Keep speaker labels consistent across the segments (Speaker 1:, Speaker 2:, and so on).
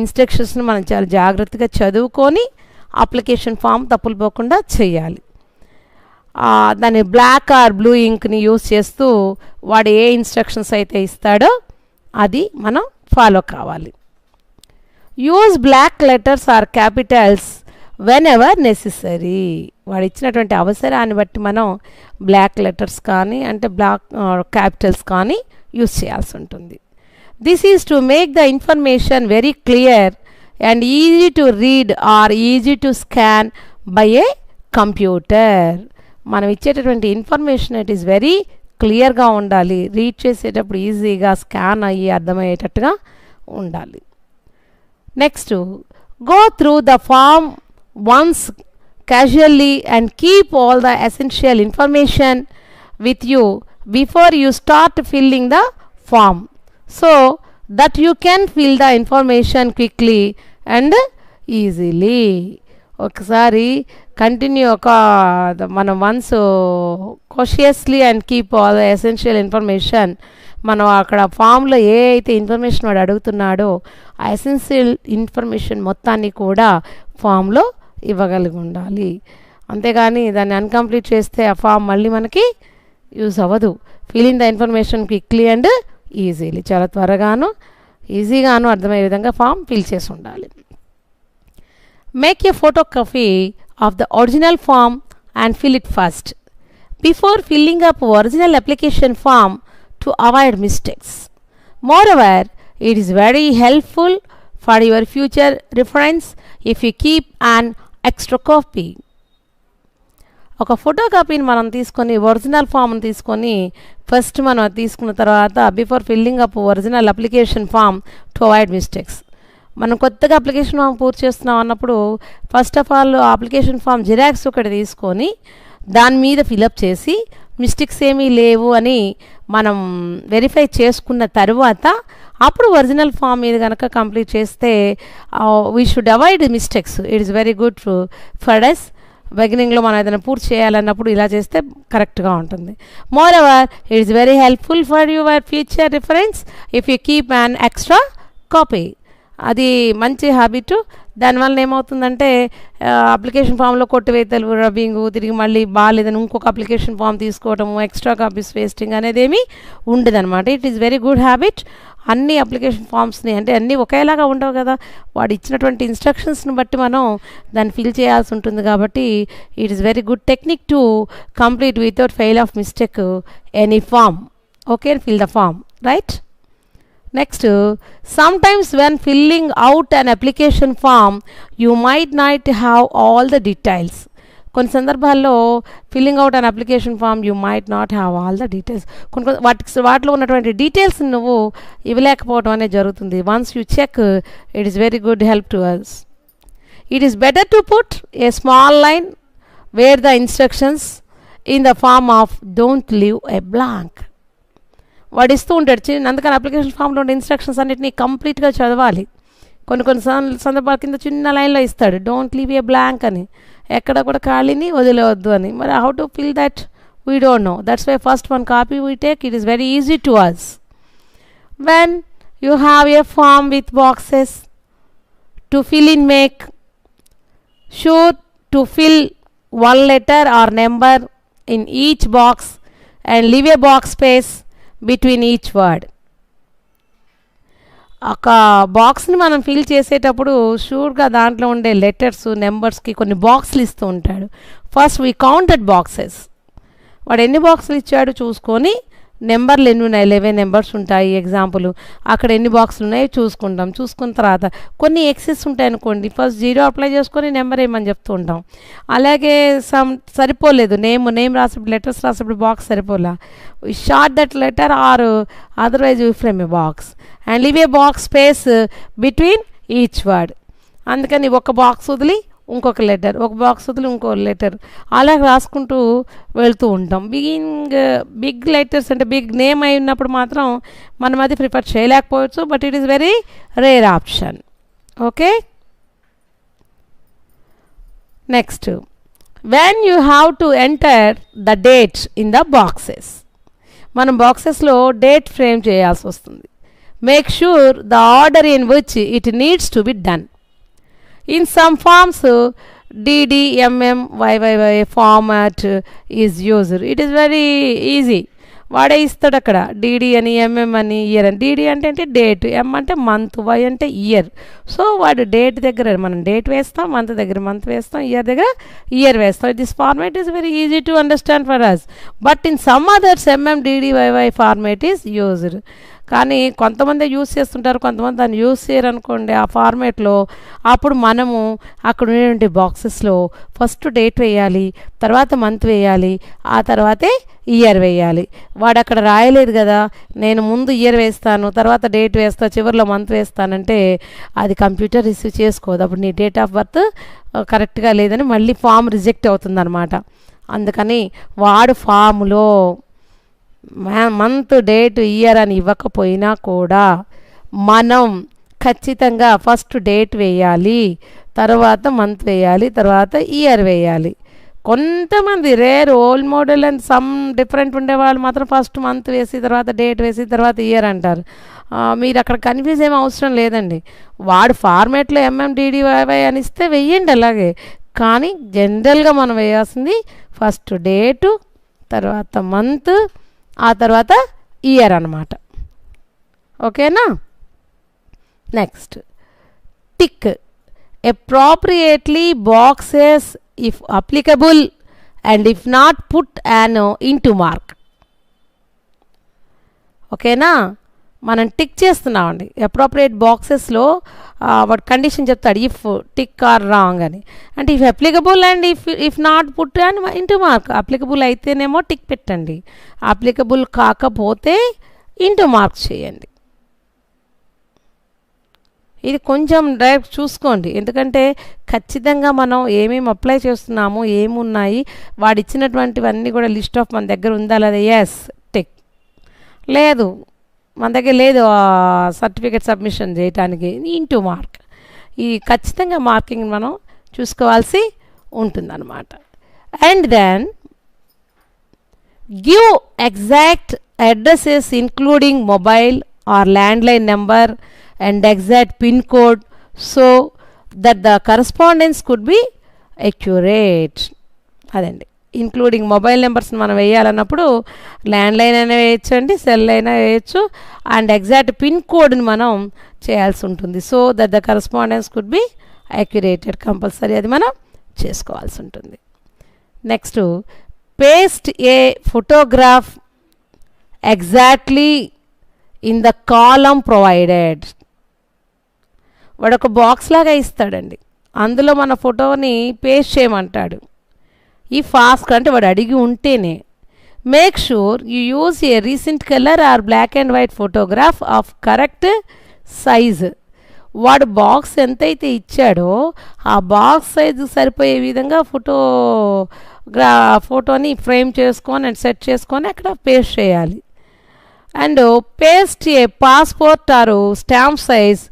Speaker 1: ఇన్స్ట్రక్షన్స్ని మనం చాలా జాగ్రత్తగా చదువుకొని అప్లికేషన్ ఫామ్ తప్పులు పోకుండా చేయాలి. దాన్ని బ్లాక్ ఆర్ బ్లూ ఇంక్ని యూస్ చేస్తూ వాడు ఏ ఇన్స్ట్రక్షన్స్ అయితే ఇస్తాడో అది మనం ఫాలో కావాలి. Use block letters or capitals whenever necessary. వాడు ఇచ్చినటువంటి అవసరాన్ని బట్టి మనం బ్లాక్ లెటర్స్ కానీ అంటే బ్లాక్ క్యాపిటల్స్ కానీ యూజ్ చేయాల్సి ఉంటుంది. This is to make the information very clear and easy to read or easy to scan by a computer. మనం ఇచ్చేటటువంటి ఇన్ఫర్మేషన్ ఇట్ ఈస్ వెరీ క్లియర్గా ఉండాలి, రీడ్ చేసేటప్పుడు ఈజీగా స్కాన్ అయ్యి అర్థమయ్యేటట్టుగా ఉండాలి. Next, go through the form once casually and keep all the essential information with you before you start filling the form so that you can fill the information quickly and easily. ఒకసారి continue మనం once cautiously and keep all the essential information, మనం అక్కడ ఫామ్లో ఏ అయితే information వాడు అడుగుతున్నాడో ఆ essential information మొత్తాన్ని కూడా ఫామ్లో ఇవ్వగలిగి ఉండాలి. అంతేగాని దాన్ని అన్కంప్లీట్ చేస్తే ఆ ఫామ్ మళ్ళీ మనకి యూజ్ అవ్వదు. Fill in the information quickly and easily, చాలా త్వరగాను ఈజీగాను అర్థమయ్యే విధంగా ఫామ్ ఫిల్ చేసి ఉండాలి. Make a photocopy of the original form and fill it first before filling up original application form to avoid mistakes. Moreover, it is very helpful for your future reference if you keep an extra copy. ఒక photo కాపీని మనం తీసుకొని original ఫామ్ని తీసుకొని first మనం తీసుకున్న తర్వాత before filling up original application form to avoid mistakes. మనం కొత్తగా అప్లికేషన్ ఫామ్ పూర్తి చేస్తున్నాం అన్నప్పుడు first of all application form xerox ఒకటి తీసుకొని దాని మీద ఫిలప్ చేసి మిస్టేక్స్ ఏమీ లేవు అని మనం వెరిఫై చేసుకున్న తర్వాత అప్పుడు ఒరిజినల్ ఫామ్ మీద కనుక కంప్లీట్ చేస్తే we should avoid mistakes. It is very good for us. బిగినింగ్లో మనం ఏదైనా పూర్తి చేయాలన్నప్పుడు ఇలా చేస్తే కరెక్ట్గా ఉంటుంది. Moreover, it is very helpful for your future reference if you keep an extra copy. అది మంచి హ్యాబిట్. దానివల్ల ఏమవుతుందంటే అప్లికేషన్ ఫామ్లో కొట్టివేతలు, రబ్బింగు, తిరిగి మళ్ళీ బాగాలేదని ఇంకొక అప్లికేషన్ ఫామ్ తీసుకోవటము, ఎక్స్ట్రా కాపీస్ వేస్టింగ్ అనేది ఏమీ ఉండదన్నమాట. It is very good habit. అన్ని అప్లికేషన్ ఫామ్స్ని అంటే అన్నీ ఒకేలాగా ఉండవు కదా, వాడు ఇచ్చినటువంటి ఇన్స్ట్రక్షన్స్ని బట్టి మనం దాన్ని ఫిల్ చేయాల్సి ఉంటుంది. కాబట్టి it is very good technique to complete without fail of mistake any form. Okay, fill the form, right? Next, sometimes when filling out an application form, you might not have all the details. కొన్ని సందర్భాల్లో filling out an application form you might not have all the details. వాటిలో ఉన్నటువంటి details నువ్వు ఇవ్వలేకపోవడం అనేది జరుగుతుంది. Once you check, it is very good help to us. It is better to put a small line where the instructions in the form of don't leave a blank. వాడు ఇస్తూ ఉంటాడు అందుకని అప్లికేషన్ ఫామ్లో ఉండే ఇన్స్ట్రక్షన్స్ అన్నిటినీ కంప్లీట్గా చదవాలి. కొన్ని సందర్భాల కింద చిన్న లైన్లో ఇస్తాడు డోంట్ లీవ్ ఏ బ్లాంక్ అని, ఎక్కడ కూడా ఖాళీని వదిలేవద్దు అని. మరి how to fill that we don't know. That's why first one copy we take. It is very easy to us. When you have a form with boxes to fill in, make sure to fill one letter or number in each box and leave a box space between each word. ఒక బాక్స్ని మనం fill చేసేటప్పుడు షూర్గా దాంట్లో ఉండే letters నెంబర్స్కి కొన్ని బాక్స్లు ఇస్తూ ఉంటాడు. First we counted boxes. వాడు ఎన్ని బాక్సులు ఇచ్చాడు చూసుకొని నెంబర్లు ఎన్ని ఉన్నాయి, 11 నెంబర్స్ ఉంటాయి ఎగ్జాంపుల్. అక్కడ ఎన్ని బాక్సులు ఉన్నాయో చూసుకుంటాం. చూసుకున్న తర్వాత కొన్ని ఎక్సెస్ ఉంటాయి అనుకోండి, ఫస్ట్ 0 అప్లై చేసుకొని నెంబర్ ఏమని చెప్తూ ఉంటాం. అలాగే సరిపోలేదు, నేమ్ రాసేప్పుడు లెటర్స్ రాసేప్పుడు బాక్స్ సరిపోలా, short that letter or otherwise you frame A box and leave a box space between each word. అందుకని ఒక బాక్స్ వదిలి ఇంకొక లెటర్, ఒక బాక్స్ వదిలి ఇంకో లెటర్, అలా రాసుకుంటూ వెళ్తూ ఉంటాం. బిగ్ లెటర్స్ అంటే బిగ్ నేమ్ అయి ఉన్నప్పుడు మాత్రం మనం అది ప్రిఫర్ చేయలేకపోవచ్చు, but it is very rare option. Okay, next, when you have to enter the date in the boxes. మనం బాక్సెస్లో డేట్ ఫ్రేమ్ చేయాల్సి వస్తుంది. make sure the order in which it needs to be done. In some forms, DD, MM, YYY format is used. It is very easy. వాడే ఇస్తాడు అక్కడ DD అని MM అని year అని. DD అంటే డేట్, ఎం అంటే మంత్, వై అంటే year. So వాడు డేట్ దగ్గర మనం డేట్ వేస్తాం, మంత్ దగ్గర మంత్ వేస్తాం, ఇయర్ దగ్గర ఇయర్ వేస్తాం. This format is very easy to understand for us. But in some others MM DD YY format is used. కానీ కొంతమంది యూజ్ చేస్తుంటారు, కొంతమంది దాన్ని యూజ్ చేయరు అనుకోండి ఆ ఫార్మేట్లో. అప్పుడు మనము అక్కడ ఉండేటువంటి బాక్సెస్లో ఫస్ట్ డేట్ వేయాలి, తర్వాత మంత్ వేయాలి, ఆ తర్వాతే ఇయర్ వేయాలి. వాడు అక్కడ రాయలేదు కదా, నేను ముందు ఇయర్ వేస్తాను, తర్వాత డేట్ వేస్తా, చివరిలో మంత్ వేస్తానంటే అది కంప్యూటర్ రిసీవ్ చేసుకోదు. అప్పుడు నీ డేట్ ఆఫ్ బర్త్ కరెక్ట్గా లేదని మళ్ళీ ఫామ్ రిజెక్ట్ అవుతుందన్నమాట. అందుకని వాడు ఫామ్లో మంత్, డేట్, ఇయర్ అని ఇవ్వకపోయినా కూడా మనం ఖచ్చితంగా ఫస్ట్ డేట్ వేయాలి, తర్వాత మంత్ వేయాలి, తర్వాత ఇయర్ వేయాలి. కొంతమంది rare old model and some different ఉండేవాళ్ళు మాత్రం ఫస్ట్ మంత్ వేసి తర్వాత డేట్ వేసి తర్వాత ఇయర్ అంటారు. మీరు అక్కడ కన్ఫ్యూజ్ ఏం అవసరం లేదండి. వాడు ఫార్మేట్లో ఎంఎండిడివై అని ఇస్తే వెయ్యండి అలాగే. కానీ జనరల్గా మనం వేయాల్సింది ఫస్ట్ డేటు, తర్వాత మంత్, ఆ తర్వాత ఇయర్ అన్నమాట. ఓకేనా? Next tick appropriately boxes if applicable and if not put an into mark. ఓకేనా? మనం టిక్ చేస్తున్నామండి. అప్రోప్రియేట్ బాక్సెస్లో వాడు కండిషన్ చెప్తాడు, ఇఫ్ టిక్ ఆర్ రాంగ్ అని. అంటే if applicable and if not put and into mark. Applicable అయితేనేమో టిక్ పెట్టండి, applicable కాకపోతే ఇంటూ మార్క్ చేయండి. ఇది కొంచెం డైరెక్ట్ చూసుకోండి, ఎందుకంటే ఖచ్చితంగా మనం ఏమేమి అప్లై చేస్తున్నాము, ఏమున్నాయి, వాడు ఇచ్చినటువంటివన్నీ కూడా లిస్ట్ ఆఫ్ మన దగ్గర ఉందా లేదా. ఎస్ టిక్, లేదు మన దగ్గర లేదు సర్టిఫికేట్ సబ్మిషన్ చేయడానికి, ఇంటూ మార్క్. ఈ ఖచ్చితంగా మార్కింగ్ మనం చూసుకోవాల్సి ఉంటుందన్నమాట. And then give exact addresses including mobile or landline number and exact pin code so that the correspondence could be accurate. అదండి, ఇంక్లూడింగ్ మొబైల్ నెంబర్స్ మనం వేయాలన్నప్పుడు ల్యాండ్లైన్ అయినా వేయచ్చు అండి, సెల్ అయినా వేయచ్చు, అండ్ ఎగ్జాక్ట్ పిన్ కోడ్ని మనం చేయాల్సి ఉంటుంది. So that the correspondence could be accurated, compulsory అది మనం చేసుకోవాల్సి ఉంటుంది. Next paste a photograph exactly in the column provided. వాడు ఒక బాక్స్ లాగా ఇస్తాడండి, అందులో మన ఫోటోని పేస్ట్ చేయమంటాడు. ఈ ఫాస్ట్ అంటే వాడు అడిగి ఉంటేనే. Make sure you use a recent colour or black and white photograph of correct size. వాడు బాక్స్ ఎంతైతే ఇచ్చాడో ఆ బాక్స్ సైజు సరిపోయే విధంగా ఫోటోని ఫ్రేమ్ చేసుకొని అండ్ సెట్ చేసుకొని అక్కడ పేస్ట్ చేయాలి. And paste a passport or stamp size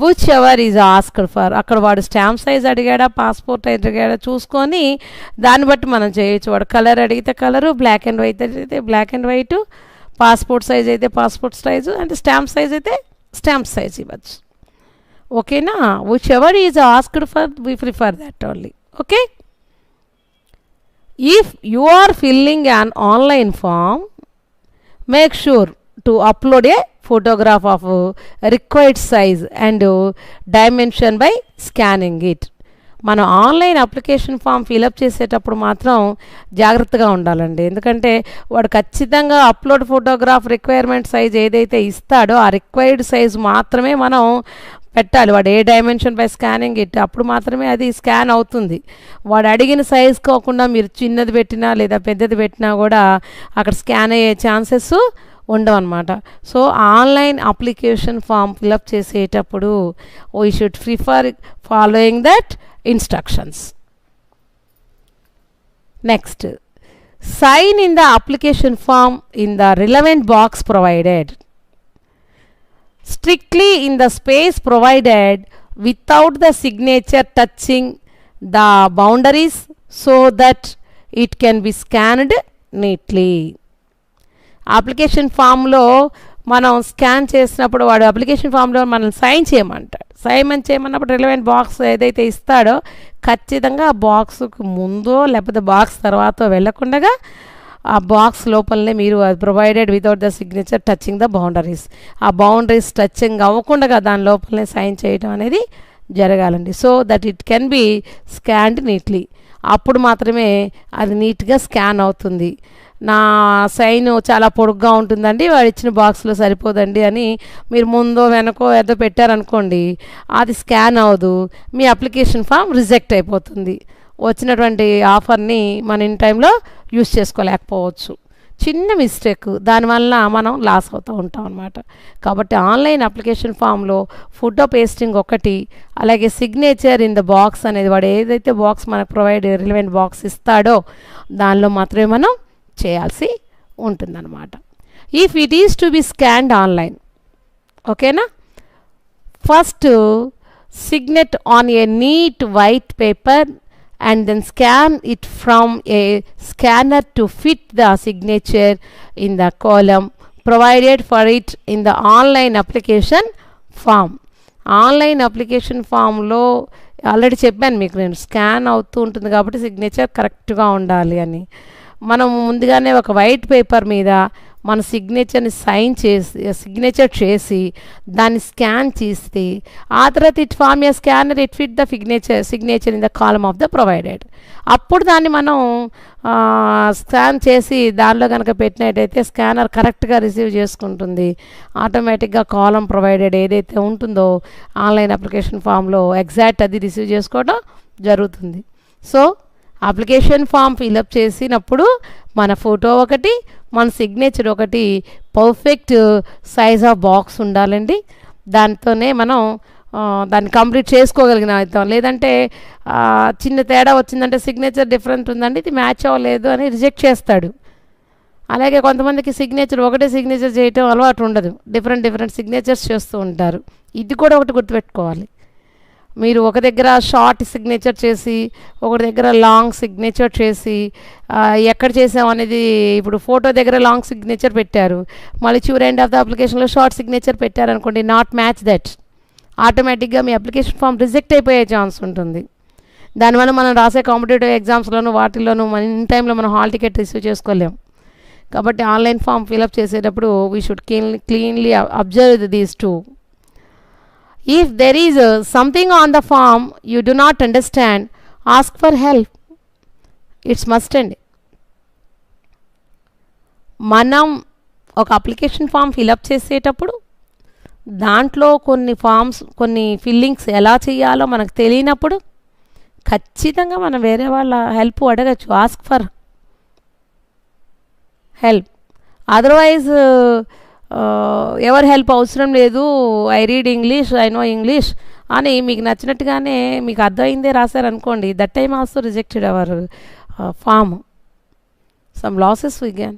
Speaker 1: whichever is asked for. అక్కడ వాడు స్టాంప్ సైజ్ అడిగాడా, పాస్పోర్ట్ అడిగాడా చూసుకొని దాన్ని బట్టి మనం చేయొచ్చు. వాడు కలర్ అడిగితే కలరు, బ్లాక్ అండ్ వైట్ అయితే black and white, passport size అయితే పాస్పోర్ట్ సైజు, అంటే స్టాంప్ సైజ్ అయితే స్టాంప్ సైజ్ ఇవ్వచ్చు. ఓకేనా? Whichever is asked for we prefer that only. Okay. If you are filling an online form, make sure to upload a photograph of required size and dimension by scanning it. మనం online application form fill up చేసేటప్పుడు మాత్రం జాగ్రత్తగా ఉండాలండి, ఎందుకంటే వాడు ఖచ్చితంగా upload photograph requirement size ఏదైతే ఇస్తాడో ఆ రిక్వైర్డ్ సైజ్ మాత్రమే మనం పెట్టాలి. వాడు ఏ డైమెన్షన్ బై స్కానింగ్ ఇట్, అప్పుడు మాత్రమే అది స్కాన్ అవుతుంది. వాడు అడిగిన సైజ్ కాకుండా మీరు చిన్నది పెట్టినా లేదా పెద్దది పెట్టినా కూడా అక్కడ స్కాన్ అయ్యే ఛాన్సెస్ ఉండవు అన్నమాట. So online application form fill up చేసేటప్పుడు we should prefer following that instructions. Next sign in the application form in the relevant box provided strictly in the space provided without the signature touching the boundaries so that it can be scanned neatly. Application ఫామ్లో మనం scan చేసినప్పుడు వాడు application ఫామ్లో మనం sign చేయమంటాడు. Sign చేయమన్నప్పుడు relevant box ఏదైతే ఇస్తాడో ఖచ్చితంగా ఆ బాక్స్కి ముందో లేకపోతే బాక్స్ తర్వాత వెళ్ళకుండా ఆ బాక్స్ లోపలనే మీరు provided without the signature touching the boundaries, ఆ బౌండరీస్ టచింగ్ అవ్వకుండా దాని లోపలనే సైన్ చేయడం అనేది జరగాలండి. So that it can be scanned neatly. అప్పుడు మాత్రమే అది నీట్గా స్కాన్ అవుతుంది. నా సైన్ చాలా పొడుగ్గా ఉంటుందండి, వాడు ఇచ్చిన బాక్స్లో సరిపోదండి అని మీరు ముందో వెనకో ఏదో పెట్టారనుకోండి, అది స్కాన్ అవ్వదు, మీ అప్లికేషన్ ఫామ్ రిజెక్ట్ అయిపోతుంది. వచ్చినటువంటి ఆఫర్ని మన ఇన్ టైంలో యూస్ చేసుకోలేకపోవచ్చు. చిన్న మిస్టేక్, దానివల్ల మనం లాస్ అవుతూ ఉంటాం అన్నమాట. కాబట్టి ఆన్లైన్ అప్లికేషన్ ఫామ్లో ఫోటో పేస్టింగ్ ఒకటి, అలాగే సిగ్నేచర్ ఇన్ ద బాక్స్ అనేది వాడు ఏదైతే బాక్స్ మనకు ప్రొవైడ్ రిలవెంట్ బాక్స్ ఇస్తాడో దానిలో మాత్రమే మనం చేయాల్సి ఉంటుందన్నమాట. If it is to be scanned online, ఓకేనా, first sign it on a neat white paper and then scan it from a scanner to fit the signature in the column provided for it in the online application form. Online application ఫామ్లో already చెప్పాను మీకు, నేను scan అవుతూ ఉంటుంది కాబట్టి signature కరెక్ట్గా ఉండాలి అని. మనం ముందుగానే ఒక వైట్ పేపర్ మీద మన సిగ్నేచర్ని సిగ్నేచర్ చేసి దాన్ని స్కాన్ చేస్తే ఆ తర్వాత it form a scanner it fit the signature in the column of the provided. అప్పుడు దాన్ని మనం స్కాన్ చేసి దానిలో కనుక పెట్టినట్టయితే స్కానర్ కరెక్ట్గా రిసీవ్ చేసుకుంటుంది. ఆటోమేటిక్గా కాలమ్ ప్రొవైడెడ్ ఏదైతే ఉంటుందో ఆన్లైన్ అప్లికేషన్ ఫామ్లో ఎగ్జాక్ట్ అది రిసీవ్ చేసుకోవడం జరుగుతుంది. సో అప్లికేషన్ ఫామ్ ఫిలప్ చేసినప్పుడు మన ఫోటో ఒకటి, మన సిగ్నేచర్ ఒకటి, పర్ఫెక్ట్ సైజ్ ఆఫ్ బాక్స్ ఉండాలండి. దాంతోనే మనం దాన్ని కంప్లీట్ చేసుకోగలిగిన అవుతాం. లేదంటే చిన్న తేడా వచ్చిందంటే సిగ్నేచర్ డిఫరెంట్ ఉందండి, ఇది మ్యాచ్ అవ్వలేదు అని రిజెక్ట్ చేస్తాడు. అలాగే కొంతమందికి సిగ్నేచర్ ఒకటే సిగ్నేచర్ చేయటం అలవాటు ఉండదు, డిఫరెంట్ సిగ్నేచర్స్ చేస్తూ ఉంటారు. ఇది కూడా ఒకటి గుర్తుపెట్టుకోవాలి. మీరు ఒక దగ్గర షార్ట్ సిగ్నేచర్ చేసి ఒక దగ్గర లాంగ్ సిగ్నేచర్ చేసి ఎక్కడ చేసామనేది, ఇప్పుడు ఫోటో దగ్గర లాంగ్ సిగ్నేచర్ పెట్టారు, మళ్ళీ చివరి ఎండ్ ఆఫ్ ద అప్లికేషన్లో షార్ట్ సిగ్నేచర్ పెట్టారనుకోండి, నాట్ మ్యాచ్ దట్, ఆటోమేటిక్గా మీ అప్లికేషన్ ఫామ్ రిజెక్ట్ అయిపోయే ఛాన్స్ ఉంటుంది. దానివల్ల మనం రాసే కాంపిటేటివ్ ఎగ్జామ్స్లోను వాటిల్లోనూ మన ఇన్ టైంలో మనం హాల్ టికెట్ రిసీవ్ చేసుకోలేం. కాబట్టి ఆన్లైన్ ఫామ్ ఫిలప్ చేసేటప్పుడు we should cleanly observe these two. If there is something on the form you do not understand, ask for help. It's must అండి. మనం ఒక అప్లికేషన్ ఫామ్ ఫిలప్ చేసేటప్పుడు దాంట్లో కొన్ని fillings ఎలా చేయాలో మనకు తెలియనప్పుడు ఖచ్చితంగా మనం వేరే వాళ్ళ హెల్ప్ అడగచ్చు. Ask for help. అదర్వైజ్ ఎవరి హెల్ప్ అవసరం లేదు, I read English, I know English అని మీకు నచ్చినట్టుగానే మీకు అర్థమైందే రాశారనుకోండి, that time also rejected our form. Some losses we gain.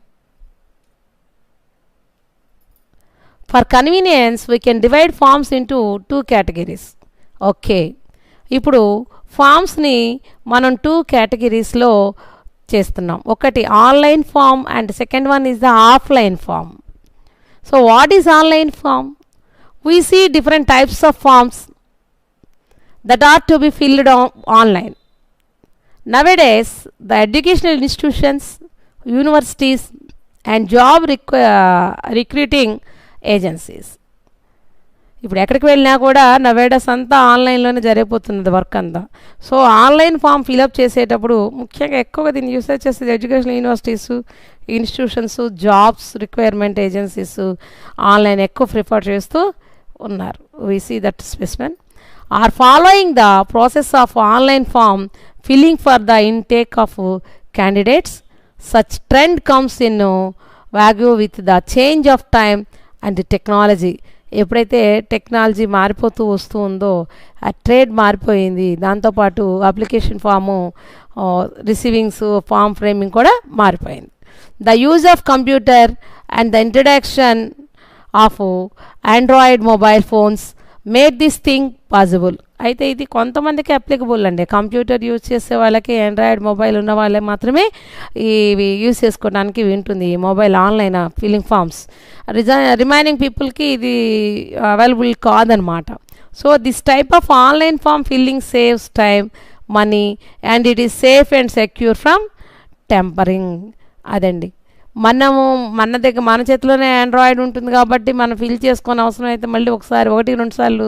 Speaker 1: For convenience we can divide forms into 2 categories. Okay, ఇప్పుడు ఫామ్స్ని మనం 2 కేటగిరీస్లో చేస్తున్నాం. ఒకటి online form and second one is the offline form. So what is online form? We see different types of forms that are to be filled online. Nowadays, the educational institutions, universities and job recruiting agencies, ఇప్పుడు ఎక్కడికి వెళ్ళినా కూడా nowadays అంతా ఆన్లైన్లోనే జరిగిపోతున్నది work అంతా. So online form fill up చేసేటప్పుడు ముఖ్యంగా ఎక్కువగా దీన్ని యూసేజ్ చేసేది educational universities, institutions, jobs requirement agencies online ఎక్కువ ప్రిఫర్ చేస్తూ ఉన్నారు. We see that specimen are following the process of online form filling for the intake of candidates. Such trend comes in value with the change of time and technology. ఎప్పుడైతే technology మారిపోతూ వస్తూ ఉందో ఆ trade మారిపోయింది, దాంతోపాటు application form receivings form framing కూడా మారిపోయింది. The use of computer and the introduction of Android mobile phones made this thing possible. అయితే ఇది కొంతమందికి అప్లికబుల్ అండి. కంప్యూటర్ యూజ్ చేసే వాళ్ళకి, ఆండ్రాయిడ్ మొబైల్ ఉన్న వాళ్ళే మాత్రమే ఇవి యూజ్ చేసుకోవడానికి ఉంటుంది, ఈ mobile online filling forms. Remaining పీపుల్కి ఇది అవైలబుల్ కాదనమాట. So this type of online form filling saves time, money, and it is safe and secure from tampering. అదండి, మనము మన చేతిలోనే ఆండ్రాయిడ్ ఉంటుంది కాబట్టి మనం ఫిల్ చేసుకొని అవసరం అయితే మళ్ళీ ఒకసారి 1-2 సార్లు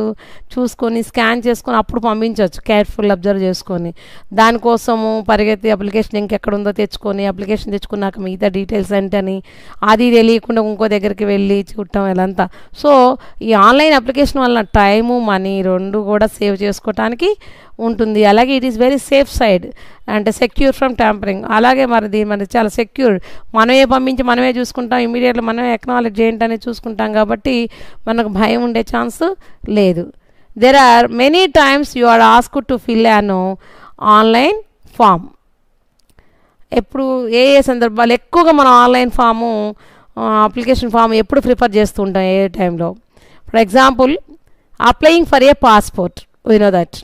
Speaker 1: చూసుకొని స్కాన్ చేసుకొని అప్పుడు పంపించవచ్చు, కేర్ఫుల్ అబ్జర్వ్ చేసుకొని. దానికోసము పరిగెత్తి అప్లికేషన్ ఇంకెక్కడ ఉందో తెచ్చుకొని, అప్లికేషన్ తెచ్చుకున్నాక మిగతా డీటెయిల్స్ ఏంటని అది తెలియకుండా ఇంకో దగ్గరికి వెళ్ళి చూడటం ఇదంతా. సో ఈ ఆన్లైన్ అప్లికేషన్ వల్ల టైము, మనీ రెండు కూడా సేవ్ చేసుకోవటానికి ఉంటుంది. అలాగే it is very safe side అంటే సెక్యూర్ ఫ్రమ్ ట్యాంపరింగ్. అలాగే మరి చాలా సెక్యూర్, మనమే పంపించి మనమే చూసుకుంటాం, ఇమీడియట్గా మనమే ఎక్నాలెడ్జ్ ఏంటనే చూసుకుంటాం కాబట్టి మనకు భయం ఉండే ఛాన్స్ లేదు. There are many times you are asked to fill an online form. ఎప్పుడు ఏ సందర్భాలు ఎక్కువగా మనం ఆన్లైన్ ఫాము అప్లికేషన్ ఫామ్ ఎప్పుడు ప్రిఫర్ చేస్తూ ఉంటాం, ఏ టైంలో? For example, applying for a passport, we know that.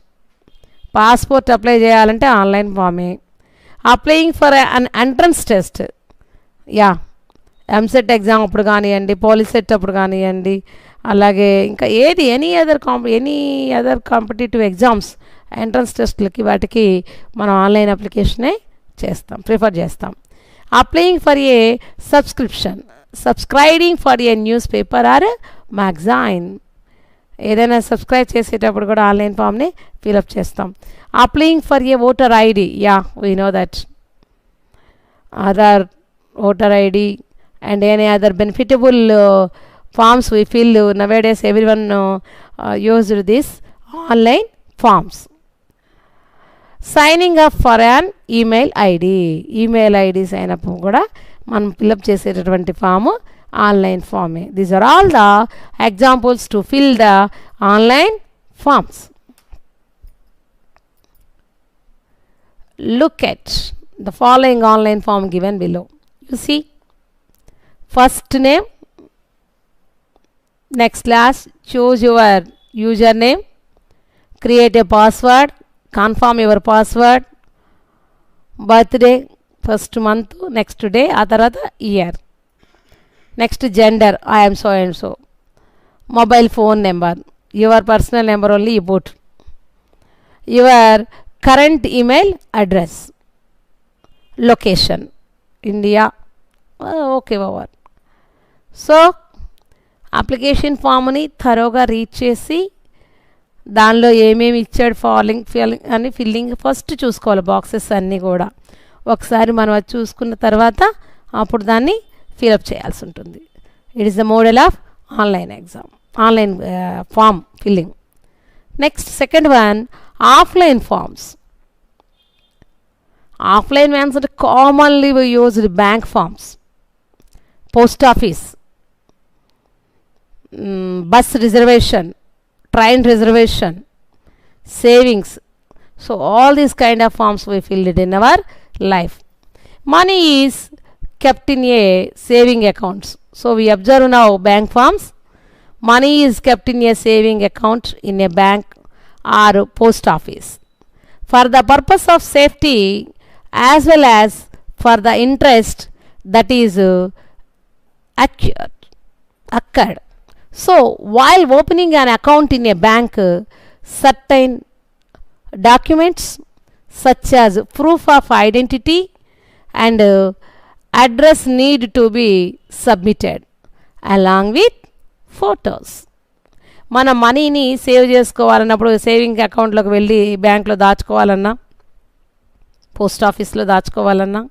Speaker 1: Passport apply చేయాలంటే ఆన్లైన్ ఫామే. Applying for an entrance test, yeah, EAMCET exam అప్పుడు కానివ్వండి, పోలీస్ సెట్ అప్పుడు కానివ్వండి, అలాగే ఇంకా any other competitive exams, entrance టెస్ట్లకి వాటికి మనం ఆన్లైన్ అప్లికేషనే ప్రిఫర్ చేస్తాం. Applying for a subscription, subscribing for a news paper or magazine, ఏదైనా సబ్స్క్రైబ్ చేసేటప్పుడు కూడా ఆన్లైన్ ఫామ్ని ఫిలప్ చేస్తాం. Applying for a voter ID, yeah, we know that. Other voter ID and any other benefitable forms we fill. Nowadays everyone used this online forms. Signing up for an email ID, email ID sign up kuda మనం fill up చేసేటటువంటి form online ఫామే. These are all the examples to fill the online forms. Look at the following online form given below. You see, first name, next class, choose your username, create a password, confirm your password, birthday, first month, next day, ఆ తర్వాత year, next gender, I am so and so, mobile phone number, your personal number only you put, your current email address, location, India, okay, over. So application ఫామ్ని థరోగా read చేసి దానిలో ఏమేమి ఇచ్చాడు filling first చూసుకోవాలి, boxes అన్నీ కూడా. ఒకసారి మనం అది చూసుకున్న తర్వాత అప్పుడు దాన్ని ఫిలప్ చేయాల్సి ఉంటుంది. It is the model of online form filling. Next second one, offline forms. Offline means అంటే commonly used bank forms, post office, bus reservation, train reservation, savings. So all these kind of forms we filled it in our life. Money is kept in a saving accounts. So we observe now bank forms. Money is kept in a saving account in a bank or post office for the purpose of safety as well as for the interest that is occurred. So while opening an account in a bank, certain documents such as proof of identity and address need to be submitted along with photos. మన మనీని save చేసుకోవాలన్నప్పుడు saving అకౌంట్లోకి వెళ్ళి బ్యాంక్లో దాచుకోవాలన్నా, post ఆఫీస్లో దాచుకోవాలన్నా,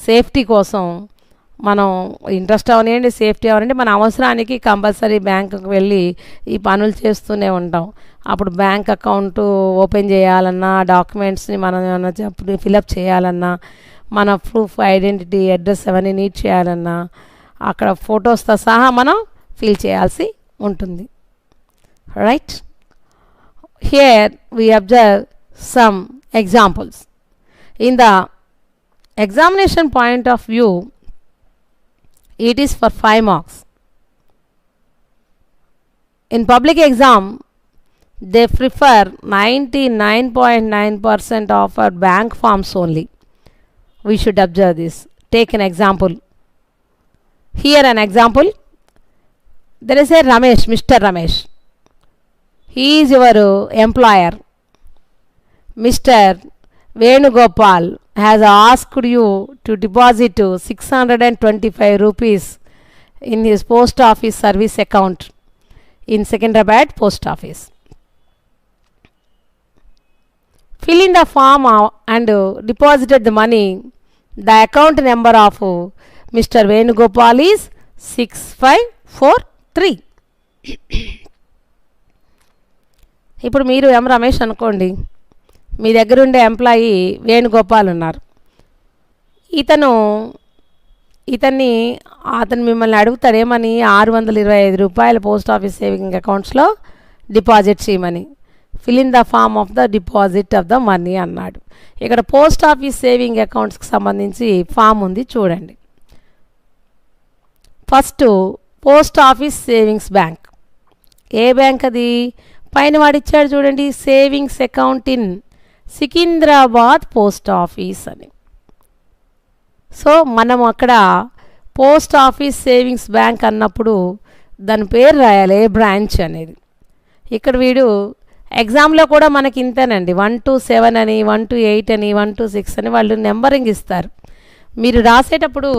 Speaker 1: safety కోసం మనం interest అవనండి, safety అవనండి, మన అవసరానికి కంపల్సరీ బ్యాంకుకి వెళ్ళి ఈ పనులు చేస్తూనే ఉంటాం. అప్పుడు బ్యాంక్ అకౌంట్ ఓపెన్ చేయాలన్నా, డాక్యుమెంట్స్ని మనం ఏమన్నా ఫిలప్ చేయాలన్నా, మన ప్రూఫ్ ఐడెంటిటీ అడ్రస్ అవన్నీ నీట్ చేయాలన్నా అక్కడ ఫొటోస్తో సహా మనం ఫిల్ చేయాల్సి ఉంటుంది. Right, here we observe some examples. In the examination point of view, it is for 5 marks. In public exam, they prefer 99.9% of our bank forms only. We should observe this. Take an example. Here an example. There is a Ramesh, Mr. Ramesh. He is your employer. Mr. Venugopal has asked you to deposit 625 rupees in his post office service account in Secunderabad post office. Fill in the form and deposited the money. The account number of Mr. Venugopal is 6543. ఇప్పుడు మీరు ఎం రమేష్ అనుకోండి, మీ దగ్గర ఉండే employee Venugopal ఉన్నారు. అతను మిమ్మల్ని అడుగుతాడు ఏమని, 625 రూపాయలు పోస్ట్ ఆఫీస్ సేవింగ్ అకౌంట్స్లో డిపాజిట్ చేయమని. Fill in the form of the deposit of the money అన్నాడు. ఇక్కడ పోస్ట్ ఆఫీస్ సేవింగ్ అకౌంట్స్కి సంబంధించి ఫామ్ ఉంది చూడండి. First post office savings bank. ఏ బ్యాంక్ అది? పైన వాడిచ్చాడు చూడండి, savings account in Secunderabad post office అని. సో మనం అక్కడ పోస్ట్ ఆఫీస్ సేవింగ్స్ బ్యాంక్ అన్నప్పుడు దాని పేరు రాయాలి, ఏ బ్రాంచ్ అనేది. ఇక్కడ వీడు ఎగ్జామ్లో కూడా మనకి ఇంతేనండి, 1 to 7 అని, 1 to 8 అని, 1 to 6 అని వాళ్ళు నెంబరింగ్ ఇస్తారు. మీరు రాసేటప్పుడు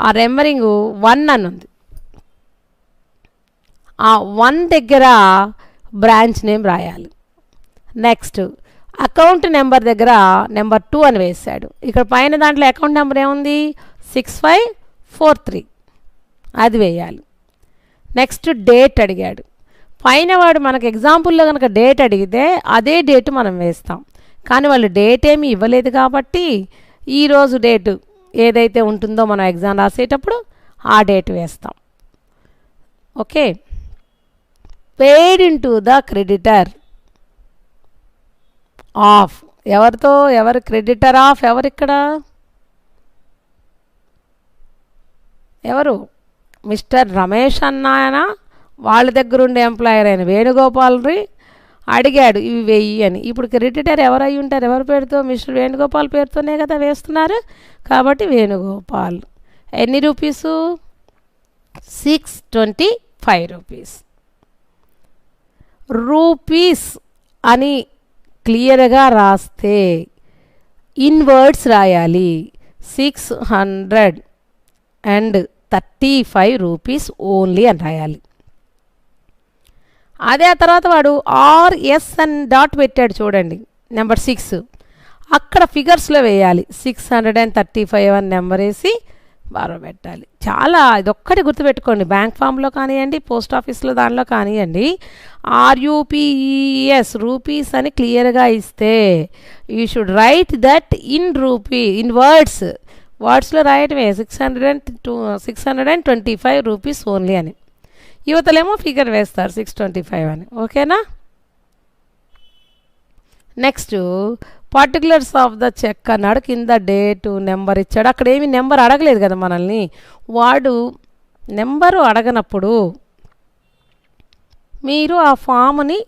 Speaker 1: ఆ నెంబరింగ్ 1 అని ఉంది, ఆ 1 దగ్గర బ్రాంచ్ నేమ్ రాయాలి. నెక్స్ట్ అకౌంట్ నెంబర్ దగ్గర నెంబర్ 2 అని వేశాడు. ఇక్కడ పైన దాంట్లో అకౌంట్ నెంబర్ ఏముంది? 6543, అది వేయాలి. నెక్స్ట్ డేట్ అడిగాడు. పైన వాడు మనకు ఎగ్జాంపుల్లో కనుక డేట్ అడిగితే అదే డేటు మనం వేస్తాం, కానీ వాళ్ళు డేట్ ఏమీ ఇవ్వలేదు కాబట్టి ఈరోజు డేటు ఏదైతే ఉంటుందో మనం ఎగ్జామ్ రాసేటప్పుడు ఆ డేట్ వేస్తాం. Okay. Paid in to the creditor of. ఎవరు క్రెడిటర్ ఆఫ్? ఇక్కడ ఎవరు? మిస్టర్ రమేష్ అన్నాయన వాళ్ళ దగ్గర ఉండే ఎంప్లాయర్ అయిన వేణుగోపాల్ని అడిగాడు ఇవి వెయ్యి అని. ఇప్పుడు క్రెడిటర్ ఎవరు అయి ఉంటారు? ఎవరి పేరుతో? మిస్టర్ వేణుగోపాల్ పేరుతోనే కదా వేస్తున్నారు, కాబట్టి వేణుగోపాల్. ఎన్ని రూపీసు? 625 రూపీస్. రూపీస్ అని క్లియర్గా రాస్తే ఇన్వర్డ్స్ రాయాలి. 635 రూపీస్ ఓన్లీ అని రాయాలి. అదే ఆ తర్వాత వాడు ఆర్ఎస్ అని డాట్ పెట్టాడు చూడండి, నెంబర్ 6. అక్కడ ఫిగర్స్లో వేయాలి. 635 అని నెంబర్ వేసి బారో పెట్టాలి. చాలా ఇదొక్కటి గుర్తుపెట్టుకోండి, బ్యాంక్ ఫామ్లో కానివ్వండి, పోస్ట్ ఆఫీస్లో దానిలో కానివ్వండి, RUPES రూపీస్ అని క్లియర్గా ఇస్తే you should write that in in వర్డ్స్లో రాయటమే 625 రూపీస్ ఓన్లీ అని. యువతలేమో ఫిగర్ వేస్తారు 625 అని. ఓకేనా? Next particulars of the cheque అన్నాడు. కింద డేటు నెంబర్ ఇచ్చాడు. అక్కడ ఏమి నెంబర్ అడగలేదు కదా మనల్ని. వాడు నెంబరు అడగనప్పుడు మీరు ఆ ఫామ్ని